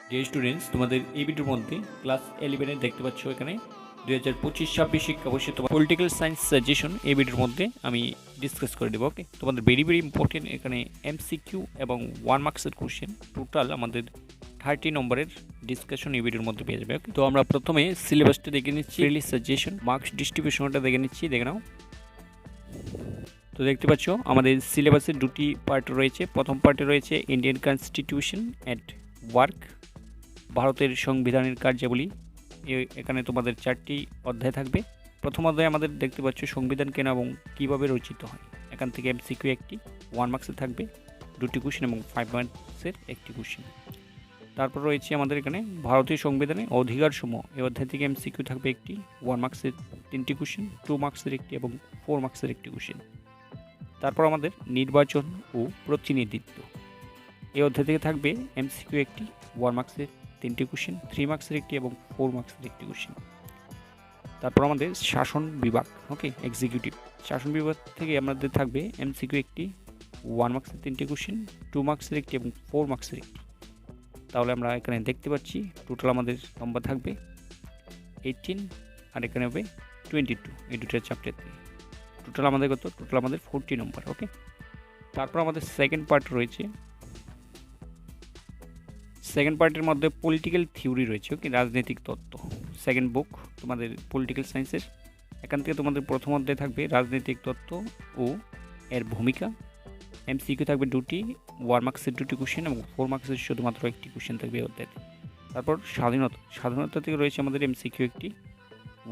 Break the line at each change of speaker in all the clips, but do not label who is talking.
Dear students, তোমাদের এই ভিডিওর মধ্যে ক্লাস 11 দেখতে পাচ্ছ এখানে 2025-26 শিক্ষাবর্ষে তোমার পলিটিক্যাল সায়েন্স সাজেশন এই ভিডিওর মধ্যে আমি ডিসকাস করে দেবো। ওকে, তোমাদের ভেরি ইম্পর্টেন্ট এখানে এমসিকিউ এবং 1 মার্কসের কোশ্চেন টোটাল আমাদের 30 নম্বরের ডিসকাশন এই ভিডিওর মধ্যে পেয়ে যাবে। ওকে, তো আমরা প্রথমে সিলেবাসটা দেখে নিচ্ছি, রিলিজ সাজেশন মার্কস ডিস্ট্রিবিউশনটা দেখে নিচ্ছি, দেখে নাও। তো দেখতে পাচ্ছ আমাদের সিলেবাসের দুটি পার্ট রয়েছে। প্রথম পার্টে রয়েছে ইন্ডিয়ান কনস্টিটিউশন অ্যাট ওয়ার্ক, ভারতের সংবিধানের কার্যাবলী। এখানে তোমাদের 4টি অধ্যায় থাকবে। প্রথম অধ্যায়ে আমাদের দেখতে পাচ্ছ সংবিধান কেন এবং কীভাবে রচিত হয়। এখান থেকে এমসিকিউ একটি 1 মার্কসের থাকবে, 2টি কোশ্চেন এবং 5 মার্কসের একটি কোশ্চেন। তারপর রয়েছে আমাদের এখানে ভারতীয় সংবিধানে অধিকারসমূহ, এই অধ্যায় থেকে এমসিকিউ থাকবে একটি, 1 মার্কসের 3টি কোশ্চেন, 2 মার্কসের একটি এবং 4 মার্কসের একটি কোশ্চেন। তারপর আমাদের নির্বাচন ও প্রতিনিধিত্ব, এই অধ্যায় থেকে থাকবে এমসিকিউ একটি, 1 মার্কসের 3টি কোশ্চেন, 3 মার্কসের একটি এবং 4 মার্কসের একটি কোশ্চেন। তারপর আমাদের শাসন বিভাগ, ওকে, এক্সিকিউটিভ শাসন বিভাগ থেকে আমাদের থাকবে এমসিকিউ একটি, 1 মার্কসের 3টি কোশ্চেন, 2 মার্কসের একটি এবং 4 মার্কসের একটি। তাহলে আমরা এখানে দেখতে পাচ্ছি টোটাল আমাদের নম্বর থাকবে 18 আর এখানে হবে 22, এই দুটো চ্যাপ্টার থেকে টোটাল আমাদের কত? টোটাল আমাদের 40 নম্বর। ওকে, তারপর আমাদের সেকেন্ড পার্ট রয়েছে। সেকেন্ড পার্টের মধ্যে পলিটিক্যাল থিওরি রয়েছে, ওকে, রাজনৈতিক তত্ত্ব। সেকেন্ড বুক তোমাদের পলিটিক্যাল সায়েন্সের, এখান থেকে তোমাদের প্রথম অধ্যায় থাকবে রাজনৈতিক তত্ত্ব ও এর ভূমিকা। এমসিকিউ থাকবে 2টি, 1 মার্কসের 2টি কোশ্চেন এবং 4 মার্কসের শুধুমাত্র একটি কোশ্চেন থাকবে এই অধ্যায়তে। তারপর স্বাধীনতা থেকে রয়েছে আমাদের এমসিকিউ একটি,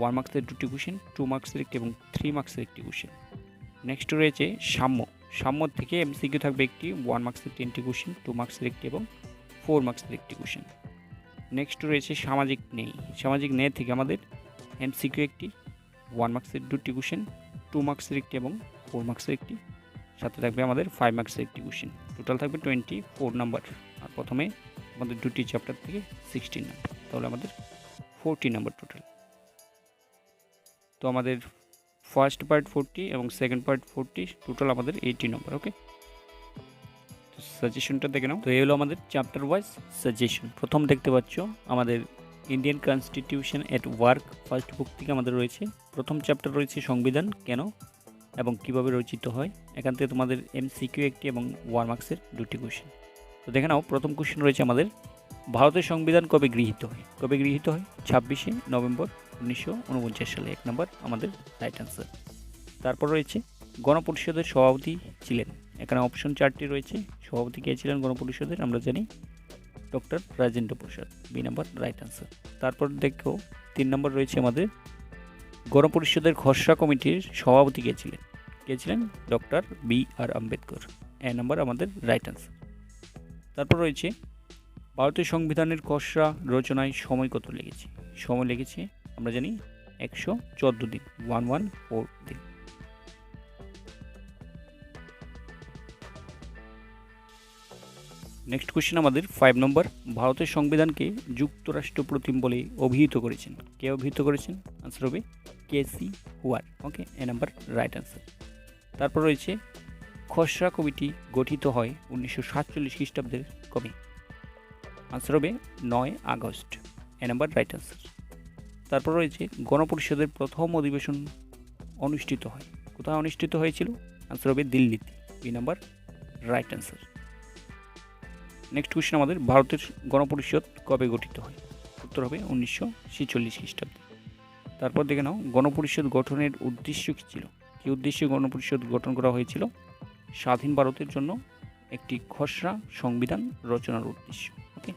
1 মার্কসের 2টি কোশ্চেন, 2 মার্কসের একটি এবং 3 মার্কসের একটি কোশ্চেন। নেক্সট রয়েছে সাম্য থেকে এমসিকিউ থাকবে একটি, 1 মার্কসের 3টি কোশ্চেন, 2 মার্কসের একটি এবং 4 মার্কসের একটি কোশ্চেন। নেক্সট রয়েছে সামাজিক ন্যায় থেকে আমাদের এমসিকিউ একটি, 1 মার্কসের 2টি কোশ্চেন, 2 মার্কসের একটি এবং 4 মার্কসের একটি, সাথে থাকবে আমাদের 5 মার্কসের একটি কোশ্চেন। টোটাল থাকবে 24 নাম্বার। আর প্রথমে আমাদের 2টি চ্যাপ্টার থেকে 16 নাম্বার, তাহলে আমাদের 40 নাম্বার টোটাল। তো আমাদের ফার্স্ট পার্ট 40 এবং সেকেন্ড পার্ট 40, টোটাল আমাদের 80 নম্বর। ওকে, সাজেশনটা দেখে নাও। তো এই হলো আমাদের চ্যাপ্টার ওয়াইজ সাজেশন। প্রথম দেখতে পাচ্ছ আমাদের ইন্ডিয়ান কনস্টিটিউশন এট ওয়ার্ক, ফার্স্ট বুক থেকে আমাদের রয়েছে প্রথম চ্যাপ্টার রয়েছে সংবিধান কেন এবং কিভাবে রচিত হয়। এখান থেকে তোমাদের এমসিকিউ একটি এবং 1 মার্কসের 2টি কোশ্চেন। তো দেখে নাও, প্রথম কোশ্চেন রয়েছে আমাদের ভারতের সংবিধান কবে গৃহীত হয়? 26শে নভেম্বর 1949 সালে, 1 নম্বর আমাদের রাইট অ্যান্সার। তারপর রয়েছে গণপরিষদের সভাপতি ছিলেন, এখানে অপশন 4টি রয়েছে। সভাপতি কে ছিলেন গণপরিষদের? আমরা জানি doctor Rajendra Prasad, B number right answer. তারপর দেখো 3 নম্বর রয়েছে আমাদের গণপরিষদের খসড়া কমিটির সভাপতি কে ছিলেন? Doctor B R. আম্বেদকর, এ নাম্বার আমাদের রাইট অ্যান্সার। তারপর রয়েছে ভারতীয় সংবিধানের খসড়া রচনায় সময় কত লেগেছে? সময় লেগেছে আমরা জানি 114 দিন, 114 দিন। নেক্সট কোশ্চেন আমাদের 5 নম্বর, ভারতের সংবিধানকে যুক্তরাষ্ট্র প্রতিম বলে অভিহিত করেছেন, কে অভিহিত করেছেন? আনসার হবে কেসি হুয়ার, ওকে, এ নাম্বার রাইট অ্যান্সার। তারপর রয়েছে খসড়া কমিটি গঠিত হয় 1947 খ্রিস্টাব্দের কবে? আনসার হবে 9 আগস্ট, এ নাম্বার রাইট অ্যান্সার। তারপর রয়েছে গণপরিষদের প্রথম অধিবেশন অনুষ্ঠিত হয়, কোথায় অনুষ্ঠিত হয়েছিল? আনসার হবে দিল্লিতে, B number right answer. Next question আমাদের ভারতের গণপরিষদ কবে গঠিত হয়? উত্তর হবে 1946 খ্রিস্টাব্দে। তারপর দেখে নাও গণপরিষদ গঠনের উদ্দেশ্য কী ছিল? কী উদ্দেশ্যে গণপরিষদ গঠন করা হয়েছিল? স্বাধীন ভারতের জন্য একটি খসড়া সংবিধান রচনার উদ্দেশ্য। ওকে,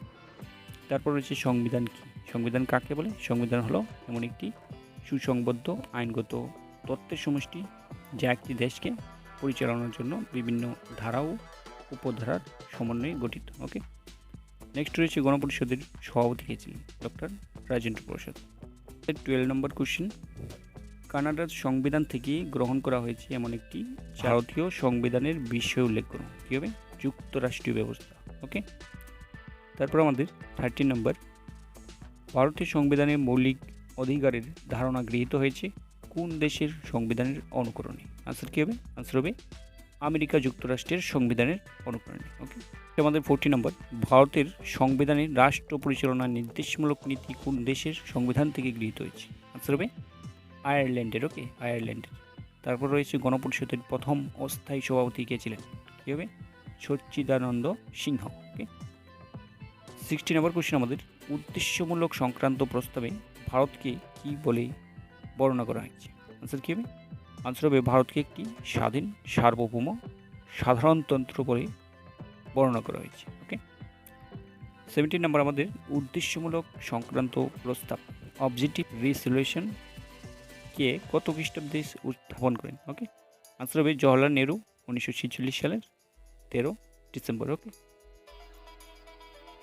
তারপর রয়েছে সংবিধান কি? সংবিধান কাকে বলে? সংবিধান হলো এমন একটি সুসংবদ্ধ আইনগত তত্ত্বের সমষ্টি যা একটি দেশকে পরিচালনার জন্য বিভিন্ন ধারা ও উপধারার সমন্বয়ে গঠিত। ওকে, নেক্সট রয়েছে গণপরিষদের সভাপতি কে ছিলেন? ডক্টর রাজেন্দ্র প্রসাদ। 12 নম্বর কোশ্চেন, কানাডার সংবিধান থেকে গ্রহণ করা হয়েছে এমন একটি ভারতীয় সংবিধানের বিষয় উল্লেখ করুন, কী হবে? যুক্তরাষ্ট্রীয় ব্যবস্থা। ওকে, তারপর আমাদের 13 নম্বর, ভারতীয় সংবিধানের মৌলিক অধিকারের ধারণা গৃহীত হয়েছে কোন দেশের সংবিধানের অনুকরণে? আনসার কী হবে? আনসার হবে আমেরিকা যুক্তরাষ্ট্রের সংবিধানের অনুপ্রেরণে। ওকে, আমাদের 40 নম্বর, ভারতের সংবিধানে রাষ্ট্র পরিচালনার নির্দেশমূলক নীতি কোন দেশের সংবিধান থেকে গৃহীত হয়েছে? আনসার হবে আয়ারল্যান্ডের। ওকে, আয়ারল্যান্ডের। তারপর রয়েছে গণপরিষদের প্রথম অস্থায়ী সভাপতি কে ছিলেন? কী হবে? সচ্চিদানন্দ সিংহ। ওকে, 60 নম্বর কোশ্চেন আমাদের, উদ্দেশ্যমূলক সংক্রান্ত প্রস্তাবে ভারতকে কি বলে বর্ণনা করা হয়েছে? আনসার কী হবে? আনসার হবে ভারতকে একটি স্বাধীন সার্বভৌম সাধারণতন্ত্র বলে বর্ণনা করা হয়েছে। ওকে, 70 নম্বর আমাদের, উদ্দেশ্যমূলক সংক্রান্ত প্রস্তাব অবজেক্টিভ রিসলিউশন কে কত খ্রিস্টাব্দে উত্থাপন করেন? ওকে, আনসার হবে জওহরলাল নেহরু 1946 সালের 13 ডিসেম্বর। ওকে,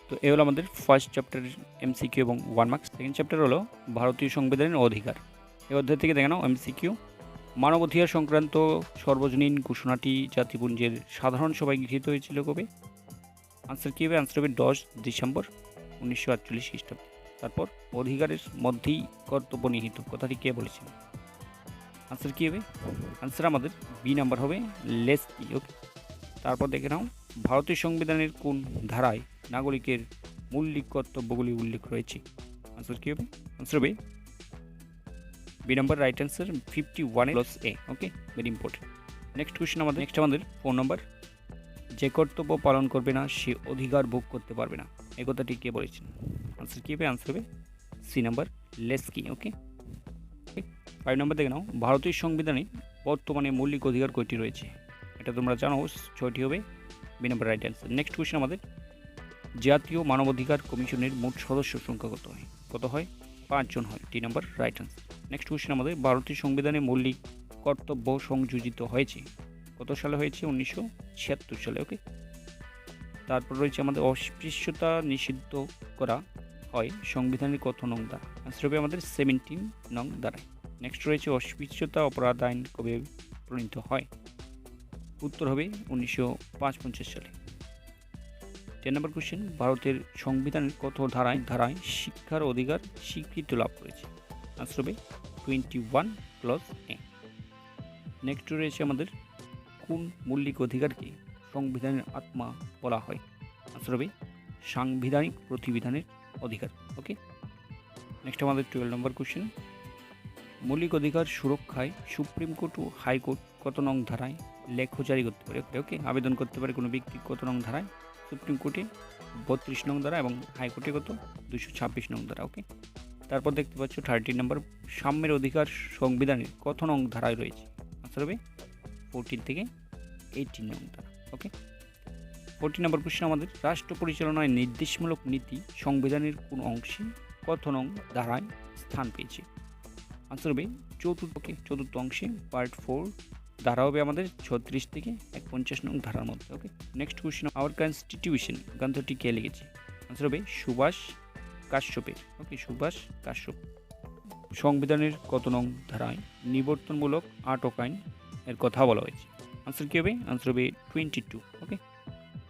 তো এ হলো আমাদের ফার্স্ট চ্যাপ্টারের এমসিকিউ এবং 1 মার্কস। সেকেন্ড চ্যাপ্টার হলো ভারতীয় সংবিধানের অধিকার। এই অধ্যায় থেকে দেখে নাও এমসিকিউ, মানবাধিকার সংক্রান্ত সর্বজনীন ঘোষণাটি জাতিপুঞ্জের সাধারণ সভায় গৃহীত হয়েছিল কবে? আনসার কী হবে? আনসার হবে 10 ডিসেম্বর 1948 খ্রিস্টাব্দে। তারপর অধিকারের মধ্যেই কর্তব্য নিহিত, কথাটি কে বলেছেন? আনসার কী হবে? আনসার আমাদের বি নাম্বার হবে লেসকি। ওকে, তারপর দেখে নাও ভারতীয় সংবিধানের কোন ধারায় নাগরিকের মৌলিক কর্তব্যগুলি উল্লেখ রয়েছে? আনসার কী হবে? আনসার হবে B number, right answer 51+A। Okay, very important. Next question আমাদের 4 নম্বর, যে কর্তব্য পালন করবে না সে অধিকার ভোগ করতে পারবে না, এই কথাটি কে বলেছেন? আনসার কী হবে? আনসার হবে সি নাম্বার, লেসকি। ওকে, 5 নম্বর দেখে নাও ভারতীয় সংবিধানে বর্তমানে মৌলিক অধিকার কয়টি রয়েছে? এটা তোমরা জানো, 6টি হবে, B number, right answer. Next question আমাদের, জাতীয় মানবাধিকার কমিশনের মোট সদস্য সংখ্যা কত হয়? কত হয়? 5 জন হয়, D number, right answer. Next question আমাদের, ভারতীয় সংবিধানে মৌলিক কর্তব্য সংযোজিত হয়েছে কত সালে হয়েছে? 1976 সালে। ওকে, তারপর রয়েছে আমাদের অস্পৃশ্যতা নিষিদ্ধ করা হয় সংবিধানের কত নং দ্বারা? আনসার হবে আমাদের 17 নং দ্বারায়। নেক্সট রয়েছে অস্পৃশ্যতা অপরাধ আইন কবে প্রণীত হয়? উত্তর হবে 1955 সালে। 10 নম্বর কোশ্চেন, ভারতের সংবিধানের কত ধারায় শিক্ষার অধিকার স্বীকৃতি লাভ করেছে? আনসার হবে 21+A। নেক্সট রয়েছে আমাদের কোন মৌলিক অধিকারকে সংবিধানের আত্মা বলা হয়? আনসার হবে সাংবিধানিক প্রতিবিধানের অধিকার। ওকে, নেক্সট আমাদের 12 নম্বর কোশ্চেন, মৌলিক অধিকার সুরক্ষায় সুপ্রিম কোর্ট ও হাইকোর্ট কত নং ধারায় লেখ জারি করতে পারে? ওকে, আবেদন করতে পারে কোনো ব্যক্তি কত নং ধারায়? সুপ্রিম কোর্টে 32 নং ধারা এবং হাইকোর্টে কত? 226 নং ধারা। ওকে, তারপর দেখতে পাচ্ছ 13 নম্বর, সাম্যের অধিকার সংবিধানের কত নং ধারায় রয়েছে? আনসার হবে 14 থেকে 18 নং ধারা। ওকে, 14 নম্বর কোশ্চেন আমাদের, রাষ্ট্র পরিচালনায় নির্দেশমূলক নীতি সংবিধানের কোন অংশে কত নং ধারায় স্থান পেয়েছে? আনসার হবে চতুর্থ অংশে, পার্ট 4 ধারা হবে আমাদের 36 থেকে 51 নং ধারার মধ্যে। ওকে, নেক্সট কোশ্চেন, আওয়ার কনস্টিটিউশন গ্রন্থটি কে লিখেছে? আনসার হবে সুভাষ কাশ্যপের। ওকে, সুভাষ কাশ্যপ। সংবিধানের কত নং ধারায় নিবর্তনমূলক আটক আইন এর কথা বলা হয়েছে? আনসার কী হবে? আনসার হবে 22। ওকে,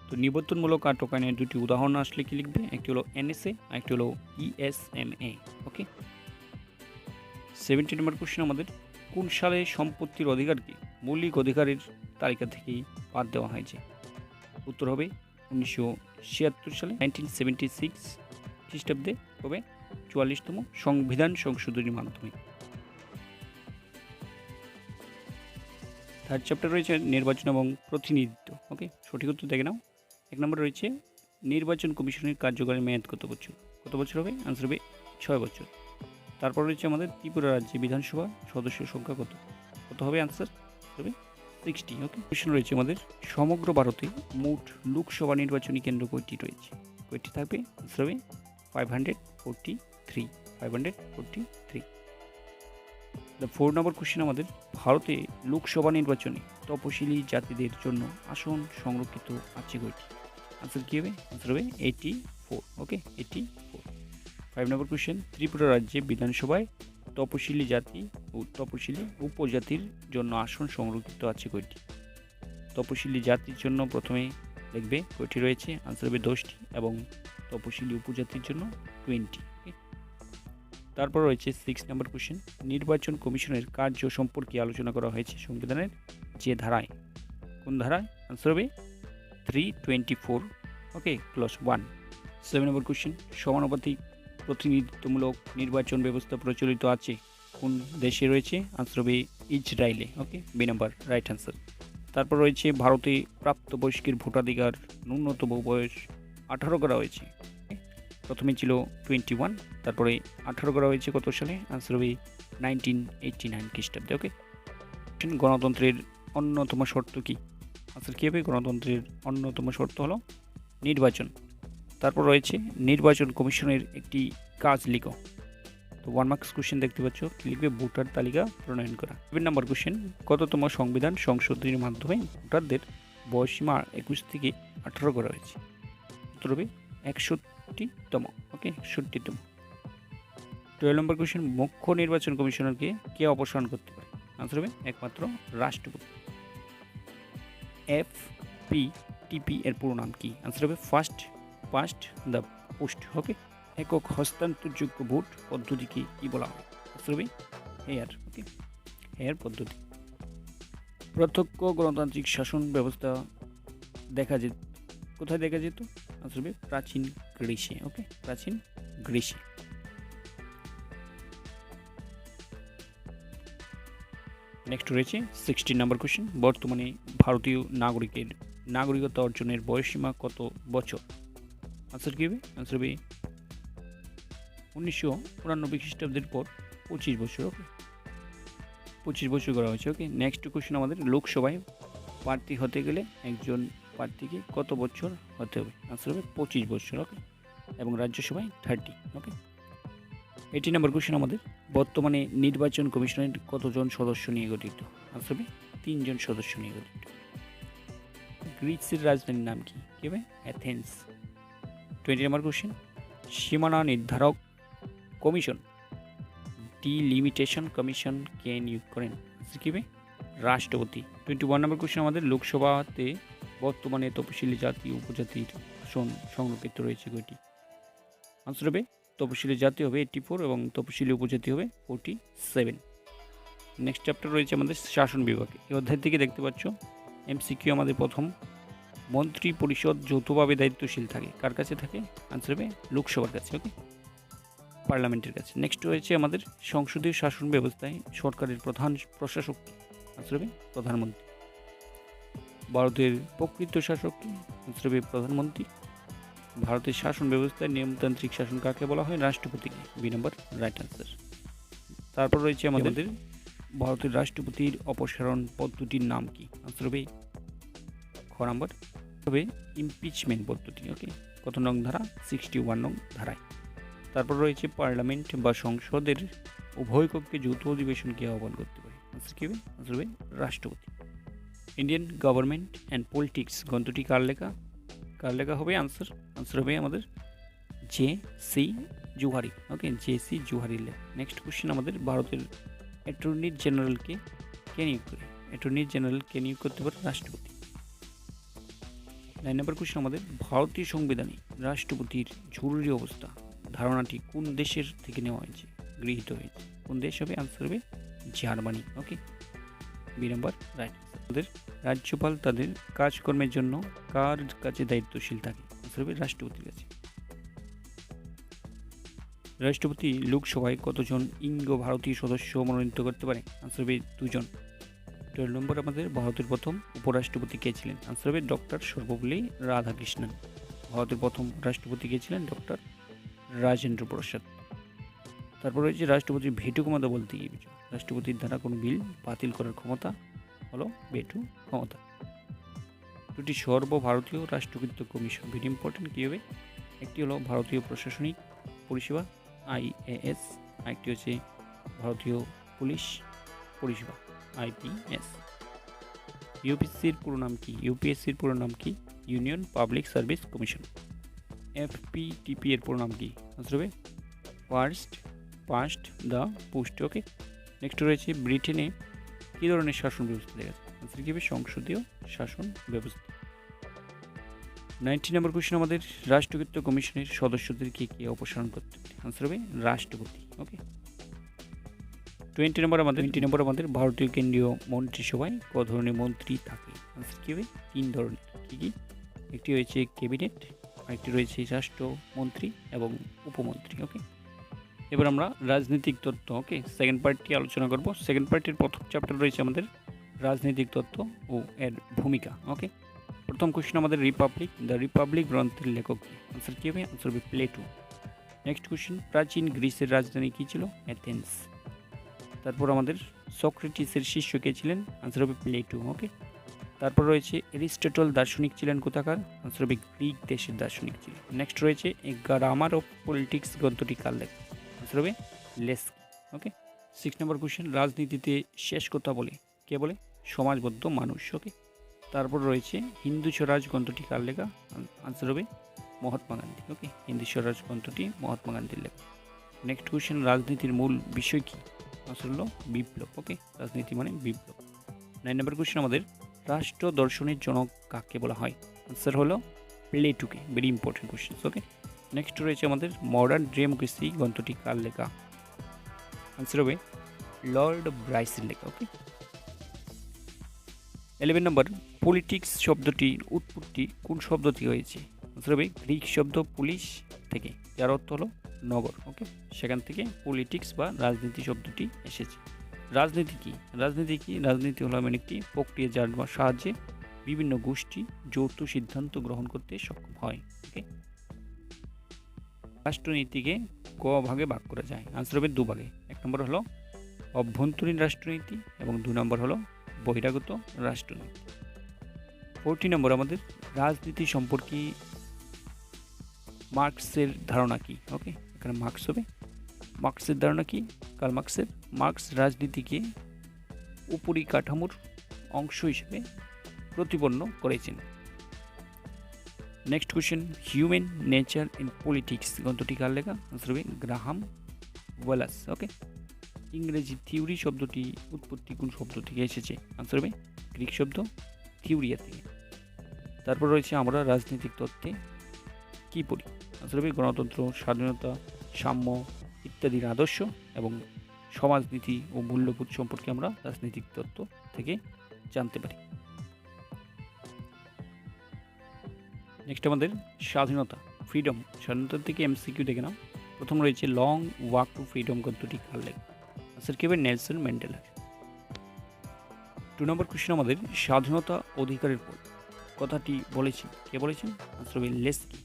তো নিবর্তনমূলক আটক আইনের দুটি উদাহরণ আসলে কি লিখবে? একটি হলো NSA, আরেকটি হলো ESMA। ওকে, 70 নম্বর কোশ্চেন আমাদের, কোন সালে সম্পত্তির অধিকারকে মৌলিক অধিকারের তালিকা থেকে বাদ দেওয়া হয়েছে? উত্তর হবে 1976 সালে, 1976 খ্রিস্টাব্দে হবে 44তম সংবিধান সংশোধনীর মাধ্যমে। থার্ড চ্যাপ্টার রয়েছে নির্বাচন এবং প্রতিনিধিত্ব। ওকে, সঠিক উত্তর দেখে নাও। 1 নম্বর রয়েছে নির্বাচন কমিশনের কার্যকারী মেয়াদ কত বছর? কত বছর হবে? আনসার হবে 6 বছর। তারপর রয়েছে আমাদের ত্রিপুরা রাজ্যে বিধানসভা সদস্য সংখ্যা কত? কত হবে? আনসার হবে 60। ওকে, কোশ্চেন রয়েছে আমাদের, সমগ্র ভারতে মোট লোকসভা নির্বাচনী কেন্দ্র কয়টি রয়েছে? কয়টি থাকবে? আনসার হবে 543। 543। 4 নম্বর কোশ্চেন আমাদের, ভারতে লোকসভা নির্বাচনে তপশিলি জাতিদের জন্য আসন সংরক্ষিত আছে কয়টি? আনসার কী হবে? আনসার হবে 84। ওকে, 84। 5 নম্বর কোশ্চেন, ত্রিপুরা রাজ্যে বিধানসভায় তপশিলি জাতি ও তপশিলি উপজাতির জন্য আসন সংরক্ষিত আছে কয়টি? তপশিলি জাতির জন্য প্রথমে লিখবে কয়টি রয়েছে? আনসার হবে 10টি এবং তপশিলি উপজাতির জন্য 20। তারপর রয়েছে 6 নম্বর কোশ্চেন, নির্বাচন কমিশনের কার্য সম্পর্কে আলোচনা করা হয়েছে সংবিধানের যে ধারায়? কোন ধারায়? আনসার হবে 324। ওকে, ক্লস 1। 7 নম্বর কোশ্চেন, সমানুপাতিক প্রতিনিধিত্বমূলক নির্বাচন ব্যবস্থা প্রচলিত আছে কোন দেশে রয়েছে? আনসার হবে ইসরায়েলে। ওকে, বি নাম্বার রাইট আনসার। তারপর রয়েছে ভারতে প্রাপ্তবয়স্কের ভোটাধিকার ন্যূনতম বয়স 18 করা হয়েছে। প্রথমে ছিল 21, তারপরে 18 করা হয়েছে কত সালে? আনসার হবে 1989 খ্রিস্টাব্দে। ওকে, গণতন্ত্রের অন্যতম শর্ত কি? আনসার কী হবে? গণতন্ত্রের অন্যতম শর্ত হলো নির্বাচন। তারপর রয়েছে নির্বাচন কমিশনের একটি কাজ লিখো। তো 1 মার্কস কোশ্চেন দেখতে পাচ্ছ, কি লিখবে? ভোটার তালিকা প্রণয়ন করা। 7 নম্বর কোশ্চেন, কততম সংবিধান সংশোধনীর মাধ্যমে ভোটারদের বয়সীমা 21 থেকে 18 করা হয়েছে? উত্তর হবে 61তম। ওকে, 61তম। 12 নম্বর কোশ্চেন, মুখ্য নির্বাচন কমিশনারকে কে অপসারণ করতে পারে? আনসার হবে একমাত্র রাষ্ট্রপতি। FPTP এর পুরো নাম কি? আনসার হবে ফার্স্ট পাস্ট দ্য পোস্ট। ওকে, একক হস্তান্তরযোগ্য ভোট পদ্ধতিকে কি বলা হয়? আনসার হবে হেয়ার। ওকে, হেয়ার পদ্ধতি। প্রত্যক্ষ গণতান্ত্রিক শাসন ব্যবস্থা কোথায় দেখা যেত? আনসার হবে প্রাচীন গ্রীসে। ওকে, প্রাচীন গ্রীসে। নেক্সট রয়েছে 16 নম্বর কোশ্চেন, বর্তমানে ভারতীয় নাগরিকের নাগরিকত্ব অর্জনের বয়সসীমা কত বছর? আনসার কী হবে? আনসার হবে 1999 খ্রিস্টাব্দের পর 25 বছর। ওকে, 25 বছর করা হয়েছে। ওকে, নেক্সট কোশ্চেন আমাদের, লোকসভায় প্রার্থী হতে গেলে একজন প্রার্থীকে কত বছর হতে হবে? আনসার হবে 25 বছর। ওকে, এবং রাজ্যসভায় 30। ওকে, 18 নম্বর কোশ্চেন আমাদের, বর্তমানে নির্বাচন কমিশনের কতজন সদস্য নিয়ে গঠিত? আনসার হবে 3 জন সদস্য নিয়ে গঠিত। গ্রিসের রাজধানীর নাম কি? কি হবে? অ্যাথেন্স। 20 নম্বর কোশ্চেন, সীমানা নির্ধারক কমিশন ডিলিমিটেশন কমিশন কে নিয়োগ করেন? আনসার কি হবে? রাষ্ট্রপতি। 21 নম্বর কোশ্চেন আমাদের, লোকসভাতে বর্তমানে তপশিলি জাতি উপজাতির আসন সংরক্ষিত রয়েছে কয়টি? আনসার হবে তপশিলি জাতি হবে 84 এবং তপশিলি উপজাতি হবে 47। নেক্সট চ্যাপ্টার রয়েছে আমাদের শাসন বিভাগে। এই অধ্যায় থেকে দেখতে পাচ্ছ MCQ আমাদের প্রথম, মন্ত্রী পরিষদ যৌথভাবে দায়িত্বশীল থাকে কার কাছে থাকে? আনসার হবে লোকসভার কাছে। ওকে, পার্লামেন্টের কাছে। নেক্সট রয়েছে আমাদের সংসদীয় শাসন ব্যবস্থায় সরকারের প্রধান প্রশাসক। আনসার হবে প্রধানমন্ত্রী। ভারতের প্রকৃত শাসক কি? আনসার হবে প্রধানমন্ত্রী। ভারতের শাসন ব্যবস্থায় নিয়মতান্ত্রিক শাসন কাকে বলা হয়? রাষ্ট্রপতিকে। বি নম্বর রাইট আনসার। তারপর রয়েছে আমাদের ভারতের রাষ্ট্রপতির অপসারণ পদ্ধতির নাম কি? আনসার হবে খ নম্বর হবে ইমপিচমেন্ট পদ্ধতি। ওকে, কত নং ধারা? 61 নং ধারায়। তারপর রয়েছে পার্লামেন্ট বা সংসদের উভয় কক্ষে যৌথ অধিবেশনকে আহ্বান করতে পারে? আনসার কি হবে? আনসার হবে রাষ্ট্রপতি। ইন্ডিয়ান গভর্নমেন্ট অ্যান্ড পলিটিক্স গ্রন্থটি কার লেখা হবে? আনসার হবে আমাদের JC জুহারি। ওকে, JC জুহারির লেখা। নেক্সট কোশ্চেন আমাদের, ভারতের অ্যাটর্নি জেনারেলকে কে নিয়োগ করে? অ্যাটর্নি জেনারেল কে নিয়োগ করতে পারে? রাষ্ট্রপতি। 9 নম্বর কোশ্চেন আমাদের, ভারতীয় সংবিধানে রাষ্ট্রপতির জরুরি অবস্থা ধারণাটি কোন দেশের থেকে নেওয়া হয়েছে, গৃহীত হয়েছে? কোন দেশ হবে? আনসার হবে জার্মানি। ওকে, বি নম্বর রাইট। আমাদের রাজ্যপাল তাদের কাজকর্মের জন্য কার কাছে দায়িত্বশীল থাকে? আনসার হবে রাষ্ট্রপতির কাছে। রাষ্ট্রপতি লোকসভায় কতজন ইঙ্গ ভারতীয় সদস্য মনোনীত করতে পারে? আনসার হবে 2 জন। 12 নম্বর আমাদের, ভারতের প্রথম উপরাষ্ট্রপতি কে ছিলেন? আনসার হবে ডক্টর সর্বপল্লী রাধাকৃষ্ণন। ভারতের প্রথম রাষ্ট্রপতি কে ছিলেন? ডক্টর রাজেন্দ্র প্রসাদ। তারপর রয়েছে রাষ্ট্রপতির ভেটো ক্ষমতা বলতে কি বুঝো? রাষ্ট্রপতির দ্বারা কোনো বিল বাতিল করার ক্ষমতা হলো ভেটো ক্ষমতা। দুটি সর্বভারতীয় রাষ্ট্রকৃত কমিশন, ভেরি ইম্পর্টেন্ট, কী হবে? একটি হলো ভারতীয় প্রশাসনিক পরিষেবা IAS, আরেকটি হচ্ছে ভারতীয় পুলিশ পরিষেবা IPS। ইউপিএসসির পুরো নাম কি? ইউপিএসসির পুরো নাম কি? Union public service commission. FPTP এর পুরো নাম কি? আনসার হবে first past the post. Okay, next রয়েছে ব্রিটেনে কী ধরনের শাসন ব্যবস্থা দেখা যায়? আনসার কী হবে? সংসদীয় শাসন ব্যবস্থা। 19 নম্বর কোশ্চেন আমাদের, রাষ্ট্রকৃত কমিশনের সদস্যদেরকে কে অপসারণ করতে পারে? আনসার হবে রাষ্ট্রপতি। ওকে, টোয়েন্টি নম্বর আমাদের ভারতীয় কেন্দ্রীয় মন্ত্রিসভায় ক ধরনের মন্ত্রী থাকে? আনসার কী হবে? 3 ধরনের। কী কী? একটি রয়েছে ক্যাবিনেট, আরেকটি রয়েছে রাষ্ট্রমন্ত্রী এবং উপমন্ত্রী। ওকে, এবার আমরা রাজনৈতিক তত্ত্ব সেকেন্ড পার্টটি আলোচনা করব। সেকেন্ড পার্টির প্রথম চ্যাপ্টার রয়েছে আমাদের রাজনৈতিক তত্ত্ব ও এর ভূমিকা। প্রথম কোশ্চেন আমাদের দ্য রিপাবলিক গ্রন্থের লেখক কি? আনসার কী হবে? আনসার হবে প্লেটো। নেক্সট কোশ্চেন, প্রাচীন গ্রিসের রাজধানী কী ছিল? অ্যাথেন্স। তারপর আমাদের সক্রেটিসের শিষ্য কে ছিলেন? আনসার হবে প্লেটো। তারপর রয়েছে এরিস্টটল দার্শনিক ছিলেন কোথাকার? আনসার হবে গ্রিক দেশের দার্শনিক ছিলেন। নেক্সট রয়েছে গ্রামার অফ পলিটিক্স গ্রন্থটি কার লেখা? আনসার হবে লেসকি। 6 নম্বর কোশ্চেন, রাজনীতিতে শেষ কথা বলে কে বলে? সমাজবদ্ধ মানুষ। তারপর রয়েছে হিন্দু স্বরাজ গ্রন্থটি কার লেখা? আনসার হবে মহাত্মা গান্ধী। হিন্দু স্বরাজ গ্রন্থটি মহাত্মা গান্ধীর লেখা। নেক্সট কোশ্চেন, রাজনীতির মূল বিষয় কি? আনসার হলো বিপ্লব। রাজনীতি মানে বিপ্লব। 9 নম্বর কোশ্চেন আমাদের রাষ্ট্র দর্শনের জনক কাকে বলা হয়? আনসার হলো প্লেটোকে। Very important question. নেক্সট রয়েছে আমাদের মডার্ন ডেমোক্রেসি গ্রন্থটি কার লেখা? আনসার হবে লর্ড ব্রাইসের লেখা। 11 নম্বর, পলিটিক্স শব্দটির উৎপত্তি কোন শব্দ থেকে হয়েছে? আনসার হবে গ্রিক শব্দ পুলিশ থেকে, যার অর্থ হলো নগর। সেখান থেকে পলিটিক্স বা রাজনীতি শব্দটি এসেছে। রাজনীতি কি? রাজনীতি হলো এমন একটি প্রক্রিয়া যার সাহায্যে বিভিন্ন গোষ্ঠী যৌথ সিদ্ধান্ত গ্রহণ করতে সক্ষম হয়। রাষ্ট্রনীতিকে ক ভাগে ভাগ করা যায়? আনসার হবে 2 ভাগে। 1 নম্বর হলো অভ্যন্তরীণ রাষ্ট্রনীতি এবং 2 নম্বর হলো বহিরাগত রাষ্ট্রনীতি। 40 নম্বর আমাদের রাজনীতি সম্পর্কে মার্কসের ধারণা কি? এখানে মার্কস হবে। মার্কসের ধারণা কি? কার্ল মার্কস রাজনীতিকে উপরিকাঠামোর অংশ হিসেবে প্রতিপন্ন করেছেন। Next question, human nature in politics গ্রন্থটি কার লেখা? আনসার হবে গ্রাহাম ওয়েলাস। ইংরেজি থিওরি শব্দটি উৎপত্তি কোন শব্দ থেকে এসেছে? আনসার হবে গ্রিক শব্দ থিওরিয়া থেকে। তারপর রয়েছে আমরা রাজনৈতিক তত্ত্বে কি পড়ি? আনসার হবে গণতন্ত্র, স্বাধীনতা, সাম্য ইত্যাদির আদর্শ এবং সমাজনীতি ও মূল্যবোধ সম্পর্কে আমরা রাজনৈতিক তত্ত্ব থেকে জানতে পারি। নেক্সট আমাদের স্বাধীনতা, স্বাধীনতা থেকে এমসিকিউ দেখে নাও। প্রথম রয়েছে লং ওয়াক টু ফ্রিডম গ্রন্থটি কার লেখা? আনসার কি হবে? নেলসন ম্যান্ডেলার। 2 নম্বর কোশ্চেন আমাদের স্বাধীনতা অধিকারের পর কথাটি বলেছেন কে বলেছেন? আনসার হবে লেসকি।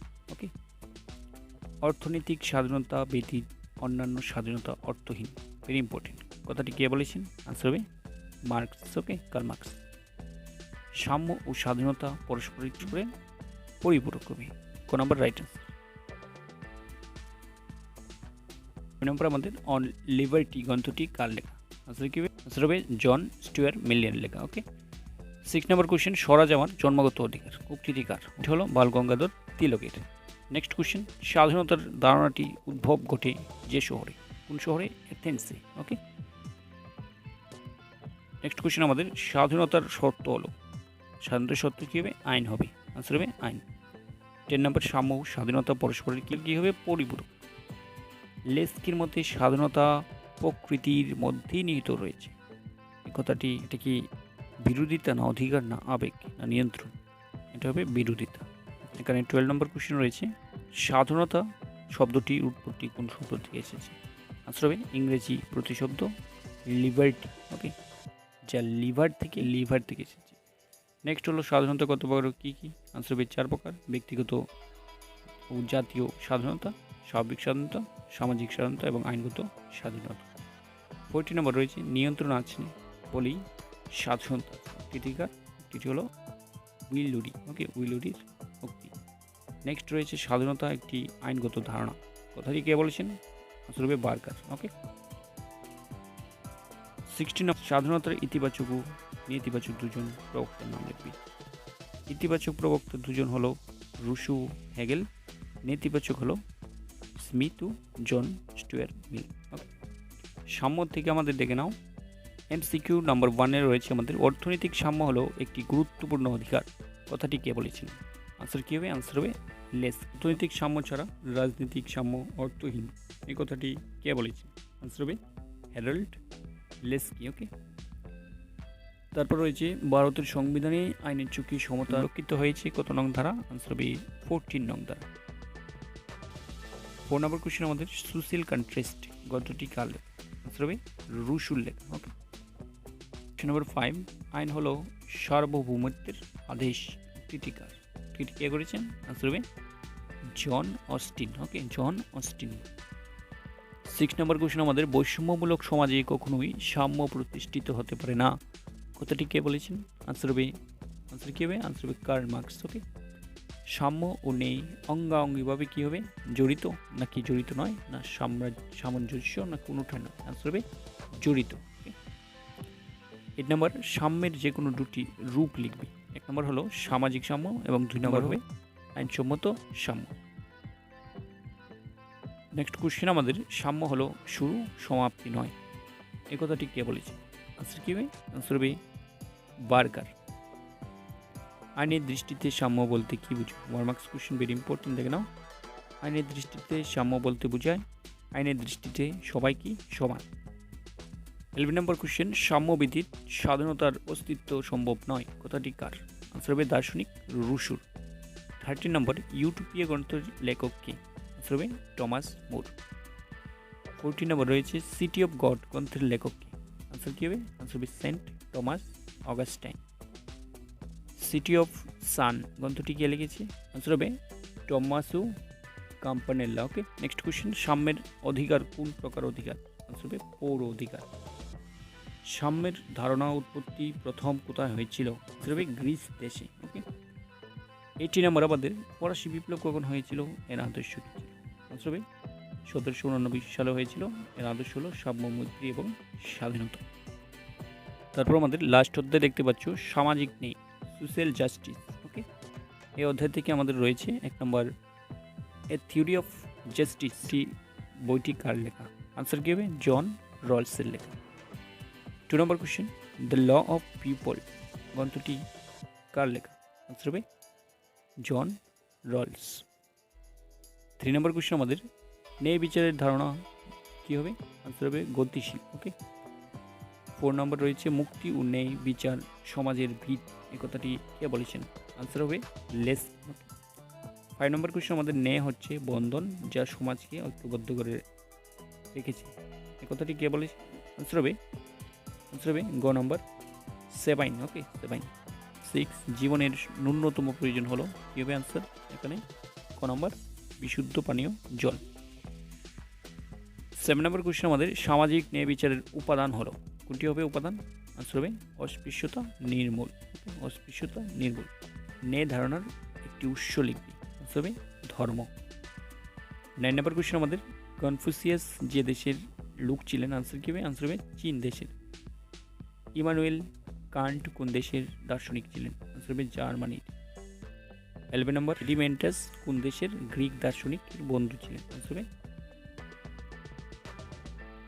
অর্থনৈতিক স্বাধীনতা ব্যতীত অন্যান্য স্বাধীনতা অর্থহীন। Very important. কথাটি কে বলেছেন? আনসার হবে মার্কস। Karl Marx. সাম্য ও স্বাধীনতা পরস্পরের পরিপূরক হবে। ক নম্বর রাইট আনসার। 2 নম্বর আমাদের অন লিবার্টি গ্রন্থটি কার লেখা? আনসার কি হবে? আনসার হবে জন স্টুয়ার্ট মিলের লেখা। 6 নম্বর কোশ্চেন, স্বরাজ আমার জন্মগত অধিকার উক্তিটি কার? এটা হলো বাল গঙ্গাধর তিলকের। নেক্সট কোশ্চেন, স্বাধীনতার ধারণাটি উদ্ভব ঘটে যে শহরে? কোন শহরে? অ্যাথেন্সে। নেক্সট কোশ্চেন আমাদের স্বাধীনতার শর্ত হলো, স্বাধীনতার শর্ত কী হবে? আইন হবে। আনসার হবে আইন। 10 নম্বর, সাম্য স্বাধীনতা পরস্পরের কী হবে? পরিপূরক। লেসকির মধ্যে স্বাধীনতা প্রকৃতির মধ্যেই নিহিত রয়েছে। এই কথাটি, এটা কি বিরোধিতা না অধিকার না আবেগ না নিয়ন্ত্রণ? এটা হবে বিরোধিতা। এখানে 12 নম্বর কোশ্চেন রয়েছে, স্বাধীনতা শব্দটির উৎপত্তি কোন শব্দ থেকে এসেছে? আনসার হবে ইংরেজি প্রতিশব্দ লিবার্টি। যা লিভার থেকে এসেছে। নেক্সট হলো স্বাধীনতা কত প্রকার কী কী? আনসার হবে 4 প্রকার। ব্যক্তিগত ও জাতীয় স্বাধীনতা, সার্বিক স্বাধীনতা, সামাজিক স্বাধীনতা এবং আইনগত স্বাধীনতা। 40 নম্বর রয়েছে, নিয়ন্ত্রণ আছে বলেই স্বাধীনতা। এটি হলো উইলুরি। উইলুরির উক্তি। নেক্সট রয়েছে, স্বাধীনতা একটি আইনগত ধারণা। কথাটি কে বলেছেন? আনসার হবে বার্কার। 16 স্বাধীনতার ইতিবাচক ও নেতিবাচক দুজন প্রবক্তার নাম লিখবি। ইতিবাচক প্রবক্তা দুজন হলো রুশো হেগেল, নেতিবাচক হলো স্মিথ ও জন স্টুয়ার্ট মিল। সাম্য থেকে আমাদের দেখে নাও, এমসিকিউ নাম্বার 1 রয়েছে আমাদের অর্থনৈতিক সাম্য হলো একটি গুরুত্বপূর্ণ অধিকার। কথাটি কে বলেছেন? আনসার কী হবে? আনসার হবে লেস। অর্থনৈতিক সাম্য ছাড়া রাজনৈতিক সাম্য অর্থহীন। এই কথাটি কে বলেছেন? আনসার হবে হ্যারল্ড লেস কি। ওকে, তারপর রয়েছে ভারতের সংবিধানে আইনের চুক্তি সমতা রক্ষিত হয়েছে কত নং ধারা? আনসার হবে 14 নং ধারা। 4 নম্বর কোশ্চেন আমাদের সোশ্যাল কন্ট্রাস্ট গদ্যটি কার লেখা? আনসার হবে রুশুর লেখা। ওকে, কোশ্চেন নম্বর 5, আইন হলো সার্বভৌমত্বের আদেশ, কৃতি কার? কৃতি কে করেছেন? আনসার হবে জন অস্টিন। ওকে, জন অস্টিন। 6 নম্বর কোশ্চেন আমাদের বৈষম্যমূলক সমাজে কখনোই সাম্য প্রতিষ্ঠিত হতে পারে না, কথাটি কে বলেছেন? আনসার হবে কি হবে? আনসার হবে কার্ল মার্কস। ওকে, সাম্য ও নেই অঙ্গাঙ্গিভাবে কি হবে? জড়িত নাকি জড়িত নয়, না সামঞ্জস্য না কোনোটা নয়? আনসার হবে জড়িত। 8 নম্বর সাম্যের যে কোনো দুটি রূপ লিখবে। 1 নম্বর হলো সামাজিক সাম্য এবং 2 নম্বর হবে আইনসম্মত সাম্য। নেক্সট কোশ্চেন আমাদের সাম্য হলো শুরু সমাপ্তি নয়, এই কথাটি কে বলেছে? আনসার কি হবে? আনসার হবে বার্গার। আইনের দৃষ্টিতে সাম্য বলতে কি বুঝো? 1 মার্কস কোশ্চেন, ভেরি ইম্পর্টেন্ট, দেখে নাও। আইনের দৃষ্টিতে সাম্য বলতে বোঝায় আইনের দৃষ্টিতে সবাই কি সমান। 11 নম্বর কোশ্চেন, সাম্য ব্যতীত স্বাধীনতার অস্তিত্ব সম্ভব নয়, কথাটি কার? আনসার হবে দার্শনিক রুশুর। 13 নম্বর ইউটোপিয়া গ্রন্থের লেখক কে? আনসার হবে টমাস মুর। 14 নম্বর রয়েছে সিটি অফ গড গ্রন্থের লেখক কে? আনসার কি হবে? আনসার হবে Saint Thomas Augustine. City of Sun গ্রন্থটি কে লিখেছে? আনসার হবে টমাসো কাম্পানেল্লা। ওকে, নেক্সট কোশ্চেন, সাম্যের অধিকার কোন প্রকার অধিকার? আনসার হবে পৌর অধিকার। সাম্যের ধারণা উৎপত্তি প্রথম কোথায় হয়েছিল? আনসার হবে গ্রিস দেশে। ওকে, 18 নম্বর আমাদের ফরাসি বিপ্লব কখন হয়েছিল, এর আদর্শ কী ছিল? আনসার হবে 1789 সালে হয়েছিল। এর আদর্শ হলো সাম্য, মৈত্রী এবং স্বাধীনতা। তারপর আমাদের লাস্ট অধ্যায় দেখতে পাচ্ছ সামাজিক ন্যায়, সোশ্যাল জাস্টিস। ওকে, এই অধ্যায় থেকে আমাদের রয়েছে 1 নম্বর এ থিওরি অফ জাস্টিস, বইটি কার লেখা? আনসার কি হবে? জন রলসের লেখা। 2 নম্বর question, the law of people গ্রন্থটি কার লেখা? আনসার হবে জন রলস। 3 নম্বর কোশ্চেন আমাদের ন্যায় বিচারের ধারণা কি হবে? আনসার হবে গতিশীল। ওকে, 4 নম্বর রয়েছে মুক্তি ও ন্যায় বিচার সমাজের ভিত, এই কথাটি কে বলেছেন? আনসার হবে লেস। 5 নম্বর কোশ্চেন আমাদের ন্যায় হচ্ছে বন্ধন যা সমাজকে ঐক্যবদ্ধ করে রেখেছে, এই কথাটি কে বলেছে? আনসার হবে গ নম্বর সেবাইন। ওকে, সেবাইন। 6 জীবনের ন্যূনতম প্রয়োজন হলো, কি হবে আনসার এখানে? ক নম্বর বিশুদ্ধ পানীয় জল। 7 নম্বর কোশ্চেন আমাদের সামাজিক ন্যায় বিচারের উপাদান হলো, কোনটি হবে উপাদান? আনসার হবে অস্পৃশ্যতা নির্মূল। অস্পৃশ্যতা নির্মূল। ন্যায় ধারণার একটি উৎস লিখবে, আনসার হবে ধর্ম। 9 নম্বর কোশ্চেন আমাদের কনফুসিয়াস যে দেশের লোক ছিলেন, আনসার কি হবে? আনসার হবে চীন দেশের। ইমানুয়েল কান্ট কোন দেশের দার্শনিক ছিলেন? আনসার হবে জার্মানির। 11 নম্বর এলিমেন্টাস কোন দেশের গ্রিক দার্শনিক বন্ধু ছিলেন?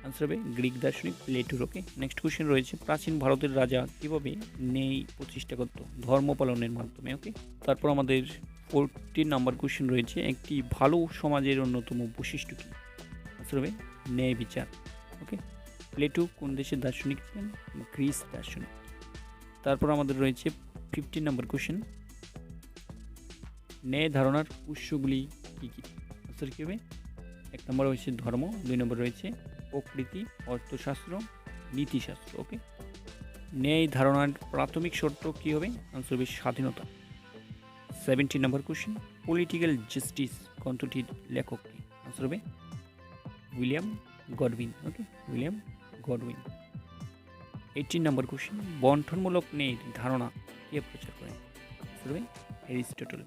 আনসার হবে গ্রিক দার্শনিক প্লেটোর। ওকে, নেক্সট কোশ্চেন রয়েছে প্রাচীন ভারতের রাজা কিভাবে ন্যায় প্রতিষ্ঠা করত? ধর্ম পালনের মাধ্যমে। ওকে, তারপর আমাদের 14 নম্বর কোশ্চেন রয়েছে একটি ভালো সমাজের অন্যতম বৈশিষ্ট্য কী? আনসার হবে ন্যায় বিচার। ওকে, প্লেটো কোন দেশের দার্শনিক ছিলেন? গ্রিস দার্শনিক। তারপর আমাদের রয়েছে 15 নম্বর কোশ্চেন, ন্যায় ধারণার উৎসগুলি কী কী? আনসার কী হবে? 1 নম্বর রয়েছে ধর্ম, 2 নম্বর রয়েছে প্রকৃতি, অর্থশাস্ত্র, নীতিশাস্ত্র। ওকে, ন্যায় ধারণার প্রাথমিক শর্ত কী হবে? আনসার হবে স্বাধীনতা। 17 নম্বর কোশ্চেন, পলিটিক্যাল জাস্টিস গ্রন্থটির লেখক কি? আনসার হবে উইলিয়াম গডউইন। ওকে, উইলিয়াম গডউইন। 18 নম্বর কোশ্চেন, বন্টনমূলক ন্যায়ের ধারণা কে প্রচার করেন? আনসার হবে অ্যারিস্টটল।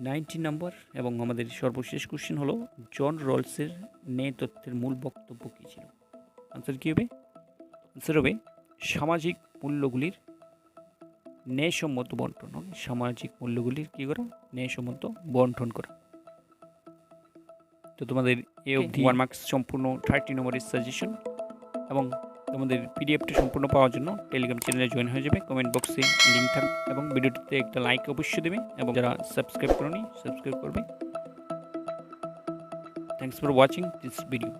19 নম্বর এবং আমাদের সর্বশেষ কোশ্চেন হলো জন রলসের ন্যায় তত্ত্বের মূল বক্তব্য কী ছিল? আনসার কী হবে? আনসার হবে সামাজিক মূল্যগুলির ন্যায়সম্মত বন্টন। সামাজিক মূল্যগুলির কী করা? ন্যায়সম্মত বন্টন করা। তো তোমাদের এ অবধি 1 মার্কস সম্পূর্ণ 30 নম্বরের সাজেশন, এবং তোমাদের পিডিএফটি সম্পূর্ণ পাওয়ার জন্য টেলিগ্রাম চ্যানেলে জয়েন হয়ে যাবে। কমেন্ট বক্সে লিঙ্ক থাকবে এবং ভিডিওটিতে একটা লাইক অবশ্যই দেবে, এবং যারা সাবস্ক্রাইব করোনি সাবস্ক্রাইব করবে। Thanks for watching this video.